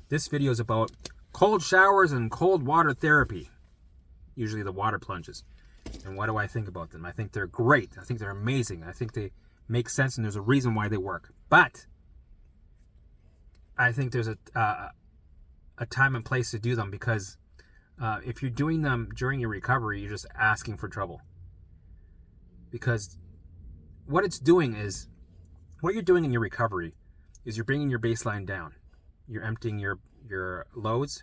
This video is about cold showers and cold water therapy, usually the water plunges. And what do I think about them? I think they're great. I think they're amazing. I think they make sense, and there's a reason why they work. But I think there's a time and place to do them, because if you're doing them during your recovery, you're just asking for trouble. Because what it's doing is, what you're doing in your recovery is you're bringing your baseline down. You're emptying your loads,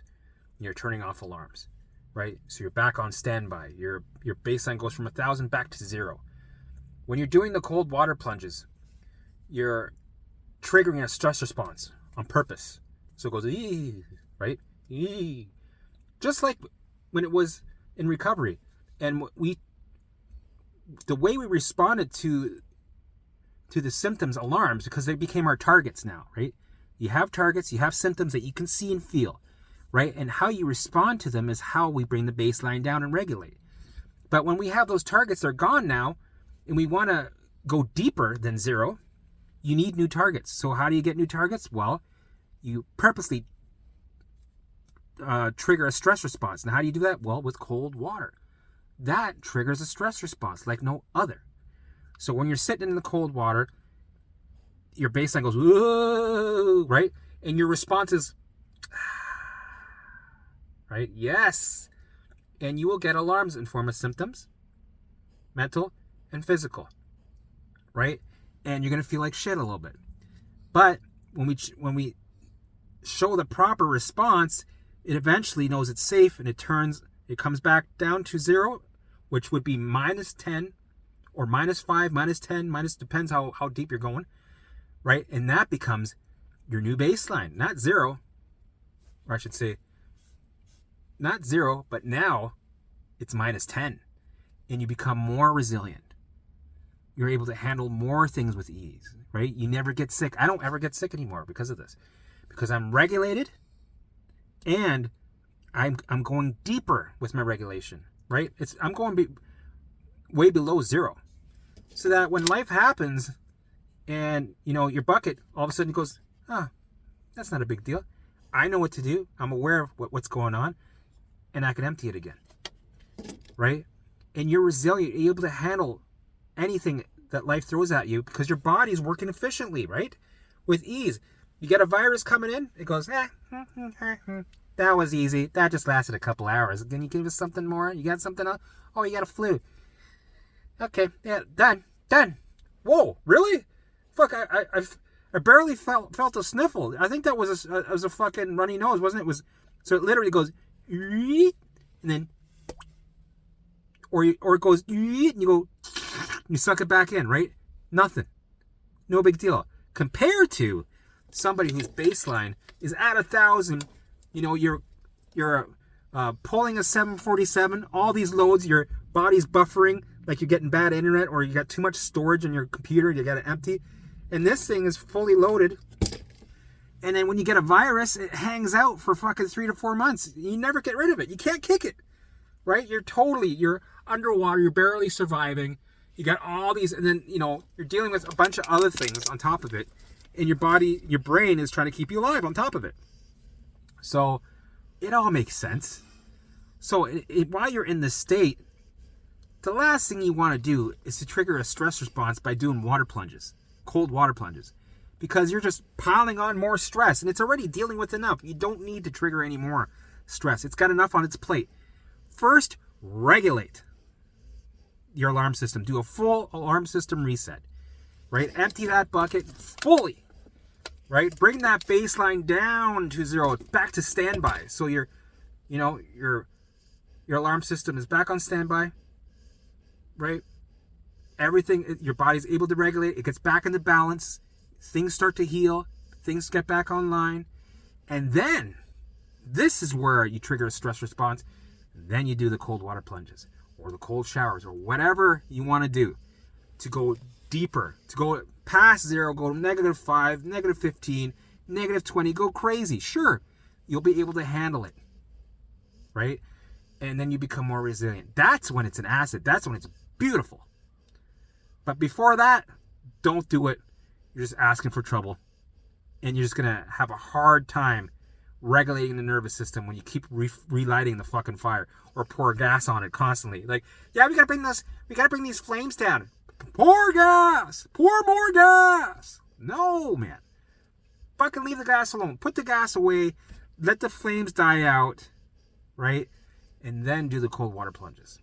and you're turning off alarms, right? So you're back on standby. Your baseline goes from 1,000 back to 0. When you're doing the cold water plunges, you're triggering a stress response on purpose. So it goes, ee, right? Ee. Just like when it was in recovery. And the way we responded to the symptoms, alarms, because they became our targets now, right? You have targets, you have symptoms that you can see and feel, right? And how you respond to them is how we bring the baseline down and regulate. But when we have those targets, they're gone now, and we want to go deeper than 0, you need new targets. So how do you get new targets? Well, you purposely trigger a stress response. Now, how do you do that? Well, with cold water. That triggers a stress response like no other. So when you're sitting in the cold water, your baseline goes, whoa, right? And your response is, right? Yes. And you will get alarms in form of symptoms, mental and physical, right? And you're going to feel like shit a little bit. But when we show the proper response, it eventually knows it's safe, and it comes back down to 0, which would be -10 or -5, -10, depends how deep you're going, right? And that becomes your new baseline, not 0, or I should say, not 0, but now it's -10, and you become more resilient. You're able to handle more things with ease, right? You never get sick. I don't ever get sick anymore because of this, because I'm regulated, and I'm going deeper with my regulation, right? I'm going way below 0, so that when life happens, and your bucket all of a sudden goes, that's not a big deal. I know what to do. I'm aware of what's going on, and I can empty it again, right? And you're resilient. You're able to handle anything that life throws at you because your body's working efficiently, right? With ease. You get a virus coming in, it goes, that was easy. That just lasted a couple hours. Can you give us something more? You got something else? Oh, you got a flu. Okay, yeah, done. Whoa, really? Fuck, I barely felt a sniffle. I think that was a fucking runny nose, wasn't it? So it literally goes, and then, or it goes, and you go, you suck it back in, right? Nothing. No big deal. Compared to somebody whose baseline is at 1,000, you're pulling a 747, all these loads, your body's buffering, like you're getting bad internet, or you got too much storage in your computer, you got to empty. And this thing is fully loaded. And then when you get a virus, it hangs out for fucking 3 to 4 months. You never get rid of it. You can't kick it, right? You're underwater. You're barely surviving. You got all these, and then, you're dealing with a bunch of other things on top of it. And your brain is trying to keep you alive on top of it. So it all makes sense. So while you're in this state, the last thing you want to do is to trigger a stress response by doing water plunges, cold water plunges, because you're just piling on more stress, and it's already dealing with enough. You don't need to trigger any more stress. It's got enough on its plate. First, regulate your alarm system. Do a full alarm system reset, right? Empty that bucket fully, right? Bring that baseline down to 0, back to standby. So your alarm system is back on standby, right? Everything, your body's able to regulate. It gets back into balance. Things start to heal. Things get back online. And then, this is where you trigger a stress response. Then you do the cold water plunges, or the cold showers, or whatever you want to do to go deeper, to go past 0, go to -5, -15, -20, go crazy. Sure, you'll be able to handle it, right? And then you become more resilient. That's when it's an asset. That's when it's beautiful. But before that, don't do it. You're just asking for trouble. And you're just going to have a hard time regulating the nervous system when you keep relighting the fucking fire or pour gas on it constantly. Like, yeah, we gotta bring these flames down. Pour gas! Pour more gas! No, man. Fucking leave the gas alone. Put the gas away. Let the flames die out, right? And then do the cold water plunges.